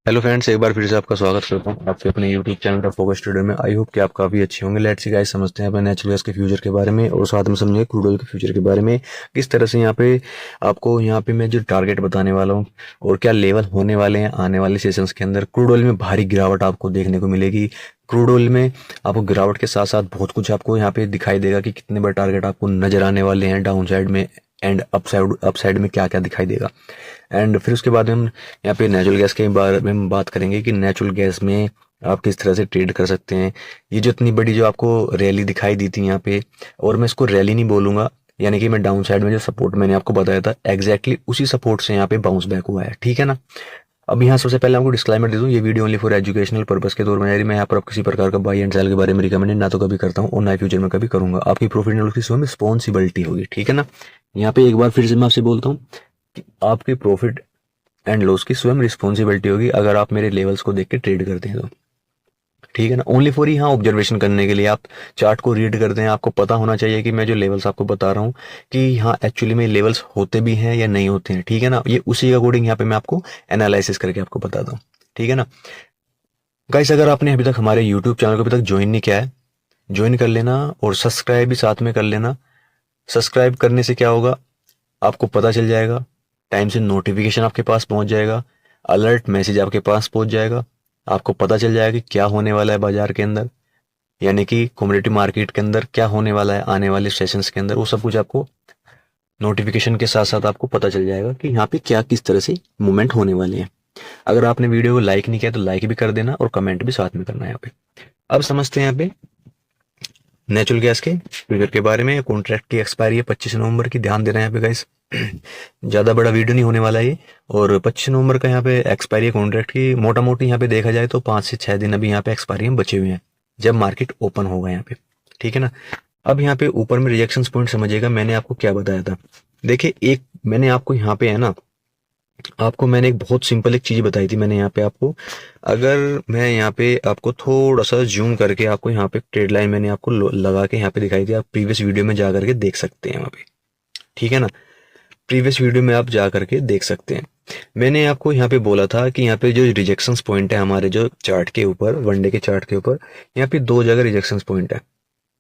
Hello friends, एक बार फिर से आपका स्वागत करता हूँ आपके अपने यूट्यूब चैनल का फोकस स्टूडियो में। आई होप कि आप काफ़ी अच्छे होंगे। लेट्स सी गाइस, समझते हैं अपने नेचुरल गैस के फ्यूचर के बारे में और साथ में समझेंगे क्रूड ऑयल के फ्यूचर के बारे में। किस तरह से यहाँ पे मैं जो टारगेट बताने वाला हूँ और क्या लेवल होने वाले हैं आने वाले सेशंस के अंदर। क्रूड ऑयल में भारी गिरावट आपको देखने को मिलेगी। क्रूड ऑयल में आपको गिरावट के साथ साथ बहुत कुछ आपको यहाँ पे दिखाई देगा कि कितने बड़े टारगेट आपको नजर आने वाले हैं डाउन साइड में एंड अपसाइड में क्या क्या दिखाई देगा। एंड फिर उसके बाद हम यहाँ पे नेचुरल गैस के बारे में हम बात करेंगे कि नेचुरल गैस में आप किस तरह से ट्रेड कर सकते हैं। ये जो इतनी बड़ी जो आपको रैली दिखाई दी थी यहाँ पे, और मैं इसको रैली नहीं बोलूंगा, यानी कि मैं डाउन साइड में जो सपोर्ट मैंने आपको बताया था एग्जैक्टली उसी सपोर्ट से यहाँ पे बाउंस बैक हुआ है, ठीक है ना। अब यहाँ सबसे पहले आपको डिस्क्लेमर दे दूं, ये video only for educational purpose के तौर में है। मैं यहाँ पर किसी प्रकार का बाई एंड सेल के बारे में रिकमेंड ना तो कभी करता हूँ और ना फ्यूचर में कभी करूंगा। आपकी प्रॉफिट एंड लॉस की स्वयं रिस्पॉन्सिबिलिटी होगी, ठीक है ना। यहाँ पे एक बार फिर से मैं आपसे बोलता हूँ कि आपकी प्रॉफिट एंड लॉस की स्वयं रिस्पॉन्सिबिलिटी होगी अगर आप मेरे लेवल्स को देख के ट्रेड करते हैं तो, ठीक है ना। ओनली फॉर यहाँ ऑब्जर्वेशन करने के लिए आप चार्ट को रीड करते हैं। आपको पता होना चाहिए कि मैं जो लेवल्स आपको बता रहा हूँ कि यहाँ एक्चुअली में लेवल्स होते भी हैं या नहीं होते हैं, ठीक है ना। ये उसी के अकॉर्डिंग यहाँ पे मैं आपको एनालिसिस करके आपको बताता हूँ, ठीक है ना। गाइस, अगर आपने अभी तक हमारे यूट्यूब चैनल को अभी तक ज्वाइन नहीं किया है, ज्वाइन कर लेना और सब्सक्राइब भी साथ में कर लेना। सब्सक्राइब करने से क्या होगा, आपको पता चल जाएगा, टाइम से नोटिफिकेशन आपके पास पहुंच जाएगा, अलर्ट मैसेज आपके पास पहुंच जाएगा। आपको पता चल जाएगा कि क्या होने वाला है बाजार के अंदर, यानी कि कमोडिटी मार्केट के अंदर क्या होने वाला है आने वाले सेशंस के अंदर। वो सब कुछ आपको नोटिफिकेशन के साथ साथ आपको पता चल जाएगा कि यहाँ पे क्या किस तरह से मूवमेंट होने वाले हैं। अगर आपने वीडियो को लाइक नहीं किया तो लाइक भी कर देना और कमेंट भी साथ में करना है यहाँ पे। अब समझते हैं यहाँ पे नेचुरल गैस के फ्यूचर के बारे में। कॉन्ट्रैक्ट की एक्सपायरी है 25 नवंबर की, ध्यान देना है यहाँ पे गाइस। ज़्यादा बड़ा वीडियो नहीं होने वाला ये। और 25 नवंबर का यहाँ पे एक्सपायरी है कॉन्ट्रैक्ट की। मोटा मोटी यहाँ पे देखा जाए तो 5 से 6 दिन अभी यहाँ पे एक्सपायरी में बचे हुए हैं जब मार्केट ओपन होगा यहाँ पे, ठीक है ना। अब यहाँ पे ऊपर में रिजेक्शन पॉइंट समझिएगा, मैंने आपको क्या बताया था। देखिए, एक मैंने आपको यहाँ पे है ना, आपको मैंने एक बहुत सिंपल एक चीज बताई थी मैंने यहाँ पे आपको। अगर मैं यहाँ पे आपको थोड़ा सा जूम करके आपको यहाँ पे ट्रेड लाइन मैंने आपको लगा के यहाँ पे दिखाई थी, आप प्रीवियस वीडियो में जा करके देख सकते हैं वहाँ पे, ठीक है ना। प्रीवियस वीडियो में आप जा करके देख सकते हैं। मैंने आपको यहाँ पे बोला था कि यहाँ पे जो रिजेक्शन पॉइंट है हमारे जो चार्ट के ऊपर, वनडे के चार्ट के ऊपर, यहाँ पे 2 जगह रिजेक्शन पॉइंट है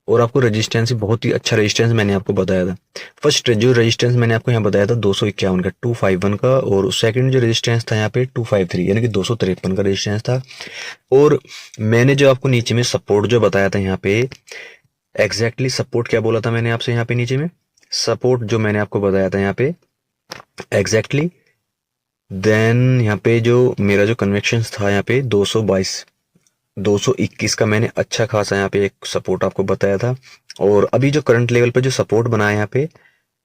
और आपको रेजिस्टेंस बहुत ही अच्छा रेजिस्टेंस मैंने आपको बताया था। फर्स्ट जो रेजिस्टेंस मैंने आपको यहाँ बताया था 251 का, 251 का, और सेकंड जो रेजिस्टेंस था यहाँ पे 253 यानी कि 253 का रेजिस्टेंस था। और मैंने जो आपको नीचे में सपोर्ट जो बताया था यहाँ पे, एग्जैक्टली सपोर्ट क्या बोला था मैंने आपसे यहाँ पे नीचे में, सपोर्ट जो मैंने आपको बताया था यहाँ पे एग्जैक्टली, देन यहाँ पे जो मेरा जो कन्वेक्शन था यहाँ पे 221 का मैंने अच्छा खासा यहाँ पे एक सपोर्ट आपको बताया था। और अभी जो करंट लेवल पे जो सपोर्ट बना है यहाँ पे,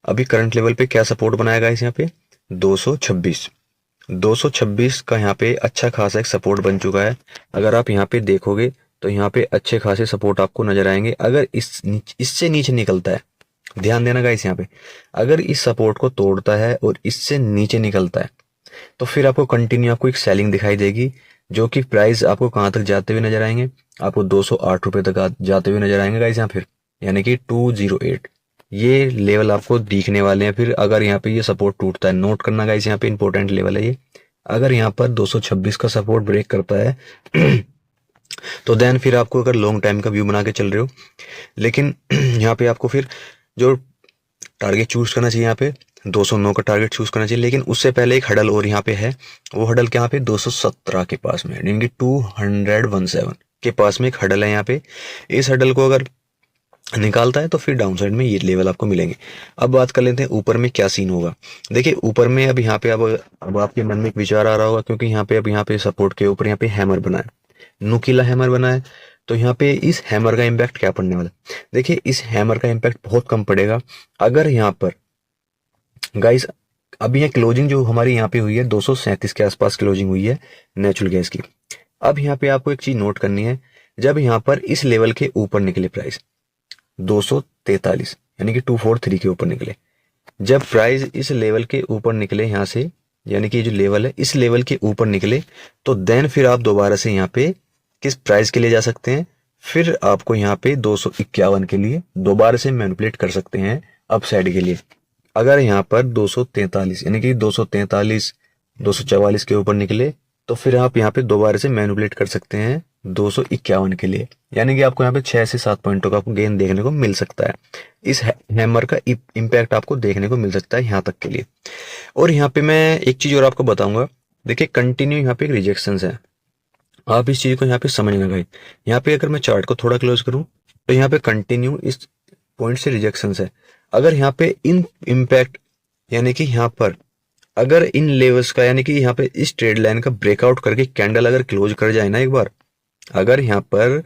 अभी करंट लेवल पे क्या सपोर्ट बनाया गाइस यहाँ पे 226 का यहाँ पे अच्छा खासा एक सपोर्ट बन चुका है। अगर आप यहाँ पे देखोगे तो यहाँ पे अच्छे खासे सपोर्ट आपको नजर आएंगे। अगर इससे नीचे निकलता है, ध्यान देना गाइस यहाँ पे, अगर इस सपोर्ट को तोड़ता है और इससे नीचे निकलता है तो फिर आपको कंटिन्यू आपको एक सेलिंग दिखाई देगी, जो कि प्राइस आपको कहां तक जाते हुए नजर आएंगे, आपको 208 रुपए तक जाते हुए नजर आएंगे गाइस यहाँ फिर, यानी कि 208 ये लेवल आपको दिखने वाले हैं। फिर अगर यहाँ पे ये सपोर्ट टूटता है, नोट करना गाइस यहाँ पे इंपॉर्टेंट लेवल है ये, अगर यहाँ पर 226 का सपोर्ट ब्रेक करता है तो देन फिर आपको अगर लॉन्ग टाइम का व्यू बना के चल रहे हो, लेकिन यहाँ पे आपको फिर जो टारगेट चूज करना चाहिए यहाँ पे 209 का टारगेट चूज करना चाहिए। लेकिन उससे पहले एक हडल और यहाँ पे है, वो हडल क्या पे 217 के पास में, यानी कि 217 के पास में एक हडल है यहाँ पे। इस हडल को अगर निकालता है तो फिर डाउन साइड में ये लेवल आपको मिलेंगे। अब बात कर लेते हैं ऊपर में क्या सीन होगा। देखिए ऊपर में अब यहाँ पे अब आपके मन में एक विचार आ रहा होगा, क्योंकि यहाँ पे सपोर्ट के ऊपर यहाँ पे हैमर बना है, नुकीला हैमर बना है, तो यहाँ पे इस हैमर का इम्पैक्ट क्या पड़ने वाला है। देखिए इस हैमर का इम्पैक्ट बहुत कम पड़ेगा। अगर यहाँ पर गाइस अभी यहाँ क्लोजिंग जो हमारी यहाँ पे हुई है 237 के आसपास क्लोजिंग हुई है नेचुरल गैस की। अब यहाँ पे आपको एक चीज नोट करनी है, जब यहाँ पर इस लेवल के ऊपर निकले प्राइस 243 यानी कि 243 के ऊपर निकले, जब प्राइस इस लेवल के ऊपर निकले यहाँ से, यानी कि जो लेवल है इस लेवल के ऊपर निकले, तो देन फिर आप दोबारा से यहाँ पे किस प्राइस के लिए जा सकते हैं, फिर आपको यहाँ पे 251 के लिए दोबारा से मैनिपुलेट कर सकते हैं अप साइड के लिए। अगर यहाँ पर 243 यानी कि 243 244 के ऊपर निकले तो फिर आप यहाँ पे दोबारा से मैनिपुलेट कर सकते हैं 251 के लिए, यानी कि आपको यहाँ पे 6 से 7 पॉइंटों का आपको गेन देखने को मिल सकता है। इस हैमर का इम्पैक्ट आपको देखने को मिल सकता है यहाँ तक के लिए। और यहाँ पे मैं एक चीज और आपको बताऊंगा, देखिए कंटिन्यू यहाँ पे रिजेक्शन है, आप इस चीज को यहाँ पे समझना गए। यहाँ पे अगर मैं चार्ट को थोड़ा क्लोज करूँ तो यहाँ पे कंटिन्यू इस पॉइंट से रिजेक्शन है। अगर यहाँ पे इन इम्पैक्ट यानी कि यहाँ पर अगर इन लेवल्स का यानी कि यहाँ पे इस ट्रेड लाइन का ब्रेकआउट करके कैंडल अगर क्लोज कर जाए ना एक बार, अगर यहाँ पर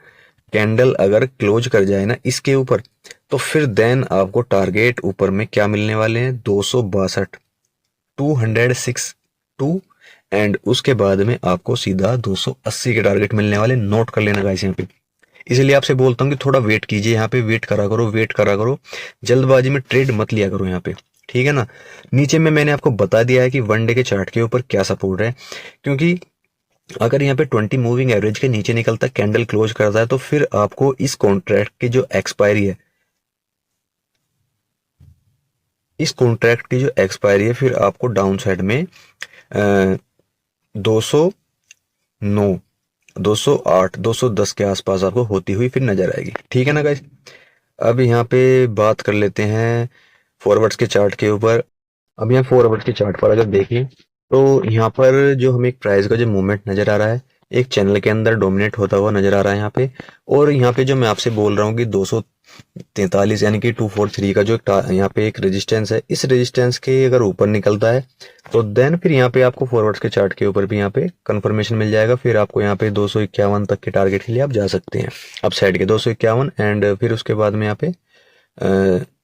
कैंडल अगर क्लोज कर जाए ना इसके ऊपर, तो फिर देन आपको टारगेट ऊपर में क्या मिलने वाले हैं 262 206 एंड उसके बाद में आपको सीधा 280 के टारगेट मिलने वाले, नोट कर लेना गाइस यहाँ पे। इसलिए आपसे बोलता हूँ कि थोड़ा वेट कीजिए, यहाँ पे वेट करा करो, वेट करा करो, जल्दबाजी में ट्रेड मत लिया करो यहाँ पे, ठीक है ना। नीचे में मैंने आपको बता दिया है कि वन डे के चार्ट के ऊपर क्या सपोर्ट है, क्योंकि अगर यहाँ पे 20 मूविंग एवरेज के नीचे निकलता है, कैंडल क्लोज करता है, तो फिर आपको इस कॉन्ट्रैक्ट की जो एक्सपायरी है, इस कॉन्ट्रैक्ट की जो एक्सपायरी है फिर आपको डाउन साइड में 209 208 210 के आसपास आपको होती हुई फिर नजर आएगी, ठीक है ना गाइस। अब यहाँ पे बात कर लेते हैं फॉरवर्ड्स के चार्ट के ऊपर। अब यहाँ फॉरवर्ड के चार्ट पर अगर देखें तो यहाँ पर जो हमें एक प्राइस का जो मूवमेंट नजर आ रहा है, एक चैनल के अंदर डोमिनेट होता हुआ नजर आ रहा है यहाँ पे। और यहाँ पे जो मैं आपसे बोल रहा हूँ कि 243 यानी कि 243 का जो यहाँ पे एक रेजिस्टेंस है, इस रेजिस्टेंस के अगर ऊपर निकलता है तो देन फिर यहाँ पे आपको फॉरवर्ड्स के चार्ट के ऊपर भी यहाँ पे कंफर्मेशन मिल जाएगा। फिर आपको यहाँ पे 251 तक के टारगेट के लिए आप जा सकते हैं, अप साइड के 251 एंड फिर उसके बाद में यहाँ पे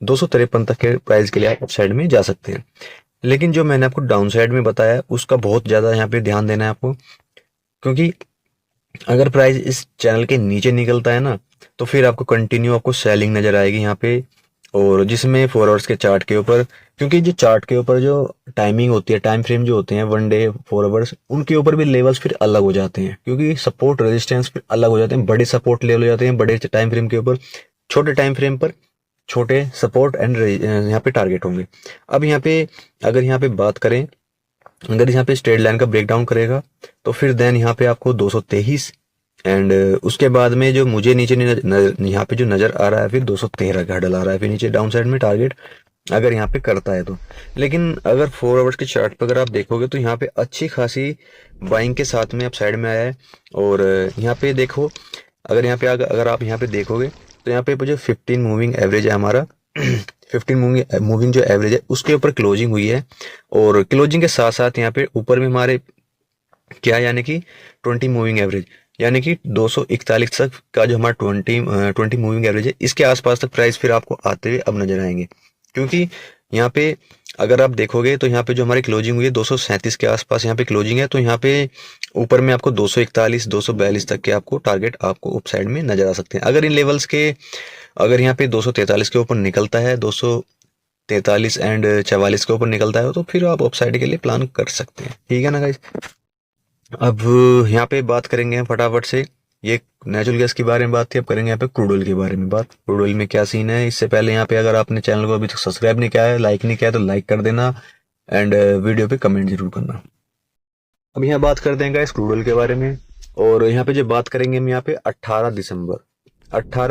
253 तक के प्राइस के लिए आप अप साइड में जा सकते हैं। लेकिन जो मैंने आपको डाउन साइड में बताया उसका बहुत ज्यादा यहाँ पे ध्यान देना है आपको, क्योंकि अगर प्राइस इस चैनल के नीचे निकलता है ना तो फिर आपको कंटिन्यू आपको सेलिंग नजर आएगी यहाँ पे। और जिसमें 4 आवर्स के चार्ट के ऊपर, क्योंकि जो चार्ट के ऊपर जो टाइमिंग होती है, टाइम फ्रेम जो होते हैं वन डे 4 आवर्स, उनके ऊपर भी लेवल्स फिर अलग हो जाते हैं, क्योंकि सपोर्ट रेजिस्टेंस फिर अलग हो जाते हैं। बड़े सपोर्ट लेवल हो जाते हैं बड़े टाइम फ्रेम के ऊपर, छोटे टाइम फ्रेम पर छोटे सपोर्ट एंड यहाँ पे टारगेट होंगे। अब यहाँ पे अगर यहाँ पे बात करें, अगर यहाँ पे स्ट्रेट लाइन का ब्रेकडाउन करेगा तो फिर देन यहाँ पे आपको 223 एंड उसके बाद में जो मुझे नीचे यहाँ पे जो नजर आ रहा है फिर 213 का हडल आ रहा है फिर नीचे डाउन साइड में टारगेट अगर यहाँ पे करता है तो। लेकिन अगर 4 आवर्स के चार्ट पर अगर आप देखोगे तो यहाँ पे अच्छी खासी बाइंग के साथ में अप साइड में आया है। और यहाँ पे देखो, अगर यहाँ पे अगर आप यहाँ पे देखोगे तो यहाँ पे जो 15 मूविंग एवरेज है हमारा 15 मूविंग जो एवरेज है उसके ऊपर क्लोजिंग हुई है। और क्लोजिंग के साथ साथ यहाँ पे ऊपर में हमारे क्या यानी कि 20 मूविंग एवरेज यानी कि 241 तक का जो हमारा 20 मूविंग एवरेज है, इसके आसपास तक प्राइस फिर आपको आते हुए अब नजर आएंगे। क्योंकि यहाँ पे अगर आप देखोगे तो यहाँ पे जो हमारी क्लोजिंग हुई है 237 के आसपास यहाँ पे क्लोजिंग है, तो यहाँ पे ऊपर में आपको 241 242 तक के आपको टारगेट आपको अप साइड में नजर आ सकते हैं। अगर इन लेवल्स के अगर यहाँ पे 243 के ऊपर निकलता है, 243 एंड 44 के ऊपर निकलता है तो फिर आप अप साइड के लिए प्लान कर सकते हैं, ठीक है ना गाइस। अब यहाँ पे बात करेंगे हम फटाफट से, ये नेचुरल गैस के बारे में बात थी, अब करेंगे यहाँ पे क्रूड ऑयल के बारे में बात। क्रूड ऑयल में क्या सीन है, इससे पहले यहाँ पे अगर आपने चैनल को अभी तक सब्सक्राइब नहीं किया है, लाइक नहीं किया है तो लाइक कर देना एंड वीडियो पे कमेंट जरूर करना। अब यहाँ बात करते हैं गाइस क्रूड ऑयल के बारे में। और यहाँ पे जो बात करेंगे हम यहाँ पे 18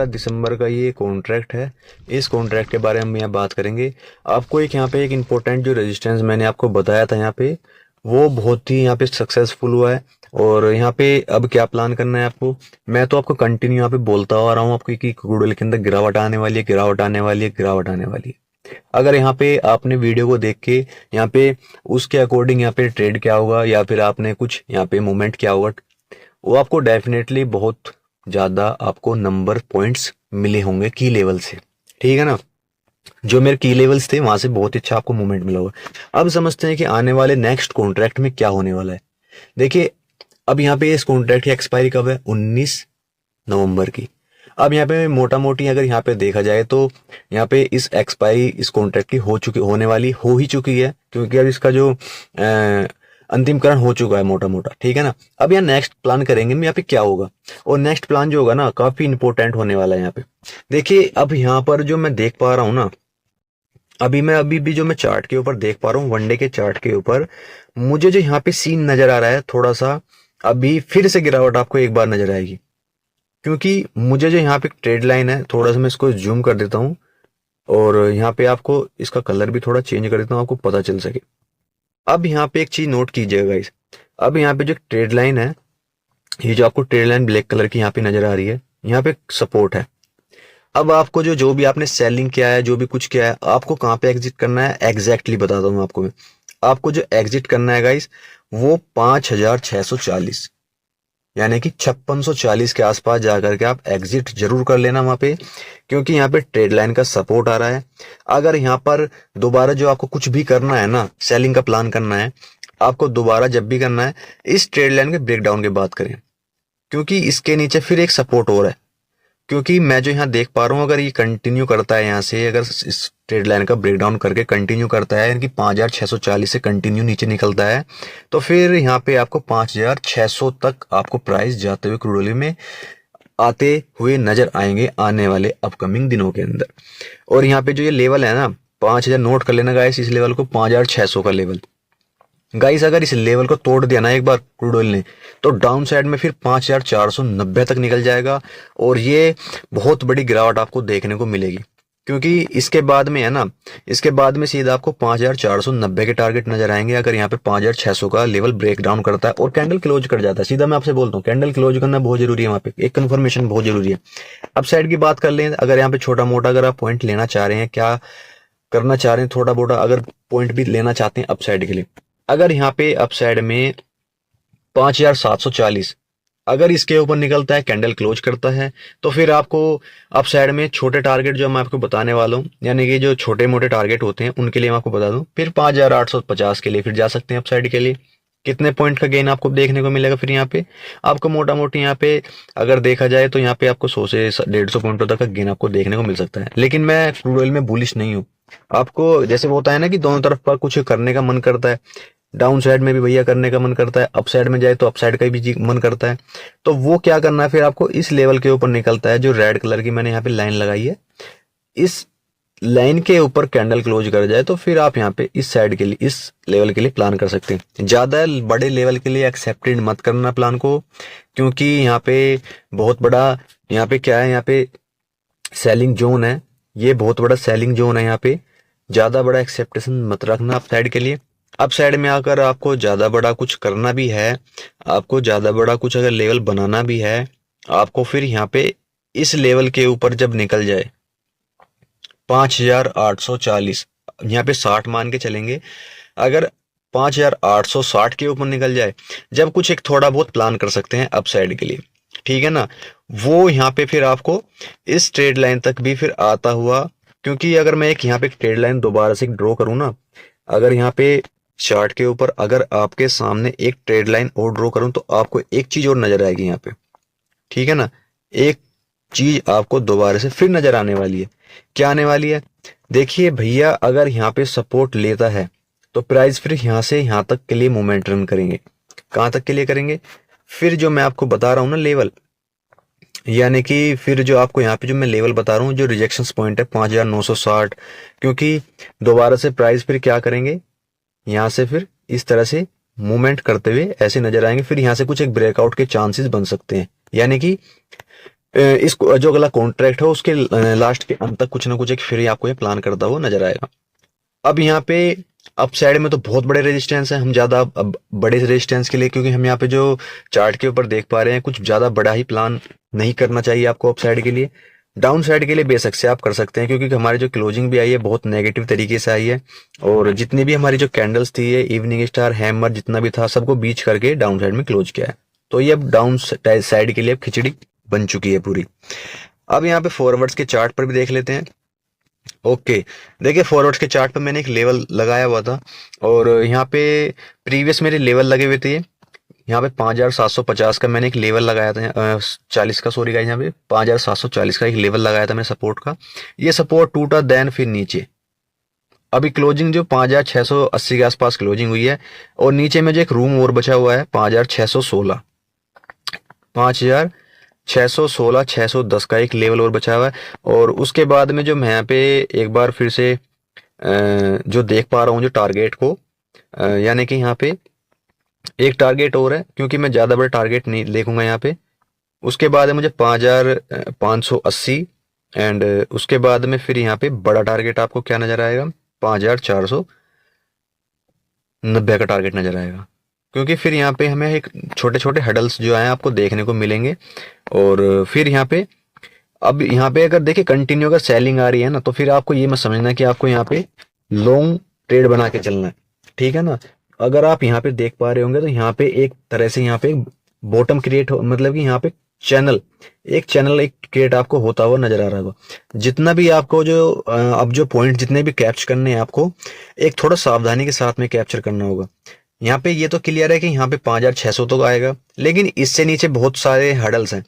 दिसंबर का ये कॉन्ट्रैक्ट है, इस कॉन्ट्रैक्ट के बारे में हम यहाँ बात करेंगे। आपको एक यहाँ पे एक इम्पोर्टेंट जो रेजिस्टेंस मैंने आपको बताया था यहाँ पे, वो बहुत ही यहाँ पे सक्सेसफुल हुआ है। और यहाँ पे अब क्या प्लान करना है आपको, मैं तो आपको कंटिन्यू यहाँ पे बोलता आ रहा हूँ आपको कि क्रूड ऑयल के अंदर गिरावट आने वाली है, गिरावट आने वाली है, गिरावट आने वाली है। अगर यहाँ पे आपने वीडियो को देख के यहाँ पे उसके अकॉर्डिंग यहाँ पे ट्रेड क्या होगा या फिर आपने कुछ यहाँ पे मूवमेंट क्या होगा, वो आपको डेफिनेटली बहुत ज्यादा आपको नंबर पॉइंट्स मिले होंगे की लेवल से, ठीक है ना। जो मेरे की लेवल्स थे वहां से बहुत अच्छा आपको मूवमेंट मिला होगा। अब समझते हैं कि आने वाले नेक्स्ट कॉन्ट्रैक्ट में क्या होने वाला है। देखिए अब यहाँ पे इस कॉन्ट्रैक्ट की एक्सपायरी कब है, 19 नवंबर की। अब यहाँ पे मोटा मोटी अगर यहाँ पे देखा जाए तो यहाँ पे इस एक्सपायरी इस कॉन्ट्रैक्ट की हो ही चुकी है, क्योंकि अब इसका जो अंतिमकरण हो चुका है मोटा मोटा, ठीक है ना। अब यहाँ नेक्स्ट प्लान करेंगे यहाँ पे क्या होगा, और नेक्स्ट प्लान जो होगा ना काफी इंपॉर्टेंट होने वाला है यहाँ पे। देखिए अब यहाँ पर जो मैं देख पा रहा हूँ ना, अभी भी जो मैं चार्ट के ऊपर देख पा रहा हूँ, वनडे के चार्ट के ऊपर मुझे जो यहाँ पे सीन नजर आ रहा है थोड़ा सा, अभी फिर से गिरावट आपको एक बार नजर आएगी। क्योंकि मुझे जो यहाँ पे ट्रेड लाइन है, थोड़ा सा मैं इसको जूम कर देता हूँ और यहाँ पे आपको इसका कलर भी थोड़ा चेंज कर देता हूँ, आपको पता चल सके। अब यहाँ पे एक चीज नोट कीजिएगा गाइस, अब यहाँ पे जो ट्रेड लाइन है, ये जो आपको ट्रेड लाइन ब्लैक कलर की यहाँ पे नजर आ रही है, यहाँ पे सपोर्ट है। अब आपको जो भी आपने सेलिंग किया है, जो भी कुछ किया है, आपको कहाँ पे एग्जिट करना है एग्जैक्टली बताता हूँ आपको मैं। आपको जो एग्जिट करना है गाइस, वो 5640 यानी कि 5640 के आसपास जाकर के आप एग्जिट जरूर कर लेना वहां पे, क्योंकि यहाँ पे ट्रेड लाइन का सपोर्ट आ रहा है। अगर यहाँ पर दोबारा जो आपको कुछ भी करना है ना, सेलिंग का प्लान करना है, आपको दोबारा जब भी करना है इस ट्रेड लाइन के ब्रेकडाउन की बात करें, क्योंकि इसके नीचे फिर एक सपोर्ट और है। क्योंकि मैं जो यहाँ देख पा रहा हूँ, अगर ये कंटिन्यू करता है यहाँ से, अगर इस ट्रेड लाइन का ब्रेकडाउन करके कंटिन्यू करता है, यानी कि 5640 से कंटिन्यू नीचे निकलता है, तो फिर यहाँ पे आपको 5600 तक आपको प्राइस जाते हुए क्रूड ऑयल में आते हुए नजर आएंगे आने वाले अपकमिंग दिनों के अंदर। और यहाँ पे जो ये लेवल है ना 5000, नोट कर लेना गाइस इस लेवल को, 5600 का लेवल। गाइस अगर इस लेवल को तोड़ दिया ना एक बार क्रूड ऑयल ने, तो डाउन साइड में फिर 5490 तक निकल जाएगा और ये बहुत बड़ी गिरावट आपको देखने को मिलेगी। क्योंकि इसके बाद में है ना, इसके बाद में सीधा आपको 5490 के टारगेट नजर आएंगे, अगर यहाँ पे 5600 का लेवल ब्रेक डाउन करता है और कैंडल क्लोज कर जाता है। सीधा मैं आपसे बोलता हूँ, कैंडल क्लोज करना बहुत जरूरी है, वहां पे एक कंफर्मेशन बहुत जरूरी है। अब साइड की बात कर लें, अगर यहाँ पे छोटा मोटा अगर आप पॉइंट लेना चाह रहे हैं, क्या करना चाह रहे हैं, थोड़ा मोटा अगर पॉइंट भी लेना चाहते हैं अपसाइड के लिए, अगर यहाँ पे अपसाइड में 5740 अगर इसके ऊपर निकलता है, कैंडल क्लोज करता है, तो फिर आपको अप साइड में छोटे टारगेट जो मैं आपको बताने वाला हूँ, यानी कि जो छोटे मोटे टारगेट होते हैं उनके लिए मैं आपको बता दूं, फिर 5850 के लिए फिर जा सकते हैं अप साइड के लिए। कितने पॉइंट का गेन आपको देखने को मिलेगा फिर यहाँ पे आपको मोटा मोटी, यहाँ पे अगर देखा जाए तो यहाँ पे आपको 100 से 150 पॉइंटों तक का गेन आपको देखने को मिल सकता है। लेकिन मैं क्रूड ऑयल में बुलिश नहीं हूँ। आपको जैसे वो होता है ना कि दोनों तरफ का कुछ करने का मन करता है, डाउन साइड में भी भैया करने का मन करता है, अप साइड में जाए तो अप साइड का भी मन करता है। तो वो क्या करना है फिर आपको, इस लेवल के ऊपर निकलता है जो रेड कलर की मैंने यहाँ पे लाइन लगाई है, इस लाइन के ऊपर कैंडल क्लोज कर जाए तो फिर आप यहाँ पे इस साइड के लिए, इस लेवल के लिए प्लान कर सकते हैं। ज्यादा बड़े लेवल के लिए एक्सेप्टेड मत करना प्लान को, क्योंकि यहाँ पे बहुत बड़ा, यहाँ पे क्या है, यहाँ पे सेलिंग जोन है, ये बहुत बड़ा सेलिंग जोन है। यहाँ पे ज्यादा बड़ा एक्सेप्टेशन मत रखना अप साइड के लिए। अप साइड में आकर आपको ज्यादा बड़ा कुछ करना भी है, आपको ज्यादा बड़ा कुछ अगर लेवल बनाना भी है, आपको फिर यहाँ पे इस लेवल के ऊपर जब निकल जाए 5840, यहाँ पे 60 मान के चलेंगे, अगर 5860 के ऊपर निकल जाए, जब कुछ एक थोड़ा बहुत प्लान कर सकते हैं अप साइड के लिए, ठीक है ना। वो यहाँ पे फिर आपको इस ट्रेड लाइन तक भी फिर आता हुआ, क्योंकि अगर मैं एक यहाँ पे ट्रेड लाइन दोबारा से ड्रॉ करूँ ना, अगर यहाँ पे चार्ट के ऊपर अगर आपके सामने एक ट्रेड लाइन और ड्रॉ करूं, तो आपको एक चीज और नजर आएगी यहाँ पे, ठीक है ना। एक चीज आपको दोबारा से फिर नजर आने वाली है। क्या आने वाली है, देखिए भैया, अगर यहाँ पे सपोर्ट लेता है तो प्राइस फिर यहाँ से यहाँ तक के लिए मूवमेंट रन करेंगे। कहाँ तक के लिए करेंगे, फिर जो मैं आपको बता रहा हूँ ना लेवल, यानी कि फिर जो आपको यहाँ पे जो मैं लेवल बता रहा हूँ, जो रिजेक्शन पॉइंट है 5960, क्योंकि दोबारा से प्राइस फिर क्या करेंगे, यहाँ से फिर इस तरह से मूवमेंट करते हुए ऐसे नजर आएंगे, फिर यहाँ से कुछ एक ब्रेकआउट के चांसेस बन सकते हैं। यानी कि इस जो अगला कॉन्ट्रैक्ट है उसके लास्ट के अंत तक कुछ ना कुछ एक फिर आपको ये प्लान करता हुआ नजर आएगा। अब यहाँ पे अप साइड में तो बहुत बड़े रेजिस्टेंस है, हम ज्यादा अब बड़े रेजिस्टेंस के लिए, क्योंकि हम यहाँ पे जो चार्ट के ऊपर देख पा रहे हैं, कुछ ज्यादा बड़ा ही प्लान नहीं करना चाहिए आपको अप साइड के लिए। डाउन साइड के लिए बेशक से आप कर सकते हैं, क्योंकि हमारी जो क्लोजिंग भी आई है बहुत नेगेटिव तरीके से आई है, और जितनी भी हमारी जो कैंडल्स थी, ये इवनिंग स्टार, हैमर, जितना भी था सबको बीच करके डाउन साइड में क्लोज किया है। तो ये अब डाउन साइड के लिए अब खिचड़ी बन चुकी है पूरी। अब यहाँ पे फॉरवर्ड्स के चार्ट पर भी देख लेते हैं। ओके, देखिए फॉरवर्ड्स के चार्ट पर मैंने एक लेवल लगाया हुआ था, और यहाँ पे प्रीवियस मेरे लेवल लगे हुए थे। यहाँ पे 5750 का मैंने एक लेवल लगाया था, 40 का, सॉरी गाइस, यहाँ पे 5740 का एक लेवल लगाया था मैं सपोर्ट का। ये सपोर्ट टूटा, देन फिर नीचे अभी क्लोजिंग जो 5680 के आसपास क्लोजिंग हुई है, और नीचे में जो एक रूम और बचा हुआ है 5616, 5616, 610 का एक लेवल और बचा हुआ है। और उसके बाद में जो मैं यहाँ पे एक बार फिर से जो देख पा रहा हूँ जो टारगेट को, यानी कि यहाँ पे एक टारगेट और है, क्योंकि मैं ज़्यादा बड़ा टारगेट नहीं देखूंगा यहाँ पे। उसके बाद है मुझे 5,580, एंड उसके बाद में फिर यहाँ पे बड़ा टारगेट आपको क्या नजर आएगा, 5,490 का टारगेट नजर आएगा। क्योंकि फिर यहाँ पे हमें एक छोटे छोटे हडल्स जो हैं आपको देखने को मिलेंगे। और फिर यहाँ पे, अब यहाँ पे अगर देखिए कंटिन्यू अगर सेलिंग आ रही है ना, तो फिर आपको ये मत समझना कि आपको यहाँ पे लॉन्ग ट्रेड बना के चलना है, ठीक है ना। अगर आप यहाँ पे देख पा रहे होंगे तो यहाँ पे एक तरह से यहाँ पे बॉटम क्रिएट हो, मतलब कि यहाँ पे चैनल एक क्रिएट आपको होता हुआ नजर आ रहा होगा। जितना भी आपको जो अब जो पॉइंट जितने भी कैप्चर करने हैं आपको एक थोड़ा सावधानी के साथ में कैप्चर करना होगा। यहाँ पे ये तो क्लियर है कि यहाँ पे 5,600 तो आएगा, लेकिन इससे नीचे बहुत सारे हडल्स हैं।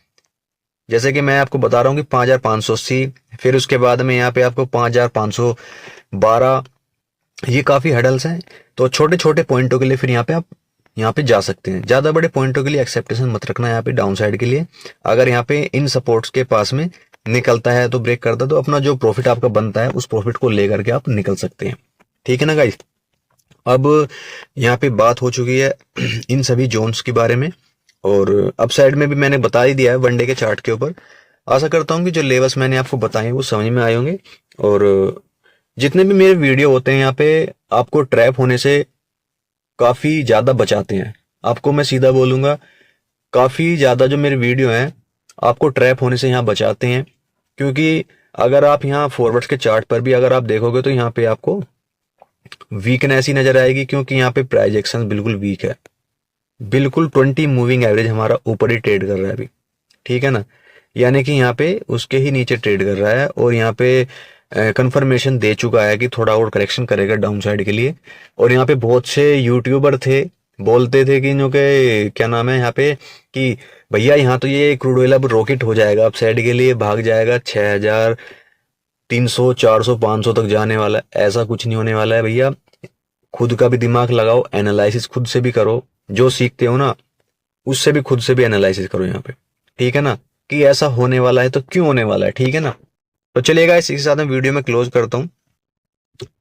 जैसे कि मैं आपको बता रहा हूँ कि 5,580, फिर उसके बाद में यहाँ पे आपको 5,512, ये काफी हडल्स हैं। तो छोटे छोटे पॉइंटों के लिए फिर यहाँ पे आप यहाँ पे जा सकते हैं। ज्यादा बड़े पॉइंटों के लिए एक्सेप्टेशन मत रखना यहाँ पे डाउन साइड के लिए। अगर यहाँ पे इन सपोर्ट्स के पास में निकलता है तो ब्रेक करता है, तो अपना जो प्रॉफिट आपका बनता है उस प्रॉफिट को लेकर के आप निकल सकते हैं, ठीक है ना गाइस। अब यहाँ पे बात हो चुकी है इन सभी जोन्स के बारे में, और अप साइड में भी मैंने बता ही दिया है वनडे के चार्ट के ऊपर। आशा करता हूँ कि जो लेवल्स मैंने आपको बताए वो समझ में आए होंगे। और जितने भी मेरे वीडियो होते हैं यहाँ पे आपको ट्रैप होने से काफी ज्यादा बचाते हैं। आपको मैं सीधा बोलूंगा, काफी ज्यादा जो मेरे वीडियो हैं आपको ट्रैप होने से यहाँ बचाते हैं। क्योंकि अगर आप यहाँ फॉरवर्ड्स के चार्ट पर भी अगर आप देखोगे तो यहाँ पे आपको वीकनेस ही नजर आएगी, क्योंकि यहाँ पे प्राइस एक्शन बिल्कुल वीक है। बिल्कुल 20 मूविंग एवरेज हमारा ऊपर ही ट्रेड कर रहा है अभी, ठीक है ना। यानी कि यहाँ पे उसके ही नीचे ट्रेड कर रहा है, और यहाँ पे कंफर्मेशन दे चुका है कि थोड़ा और करेक्शन करेगा डाउन साइड के लिए। और यहाँ पे बहुत से यूट्यूबर थे, बोलते थे कि जो के क्या नाम है यहाँ पे, कि भैया यहाँ तो ये क्रूड ऑयल अब रॉकेट हो जाएगा, अप साइड के लिए भाग जाएगा 6,300 400 500 तक जाने वाला है। ऐसा कुछ नहीं होने वाला है भैया। खुद का भी दिमाग लगाओ, एनालिसिस खुद से भी करो, जो सीखते हो ना उससे भी खुद से भी एनालिसिस करो यहाँ पे, ठीक है ना, कि ऐसा होने वाला है तो क्यों होने वाला है, ठीक है ना। तो चलिएगा, इसी के साथ मैं वीडियो में क्लोज करता हूँ।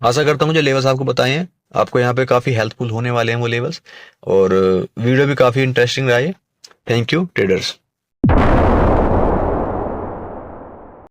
आशा करता हूँ जो लेवल्स आपको बताए हैं आपको यहाँ पे काफी हेल्पफुल होने वाले हैं वो लेवल्स, और वीडियो भी काफी इंटरेस्टिंग रहा है। Thank you traders.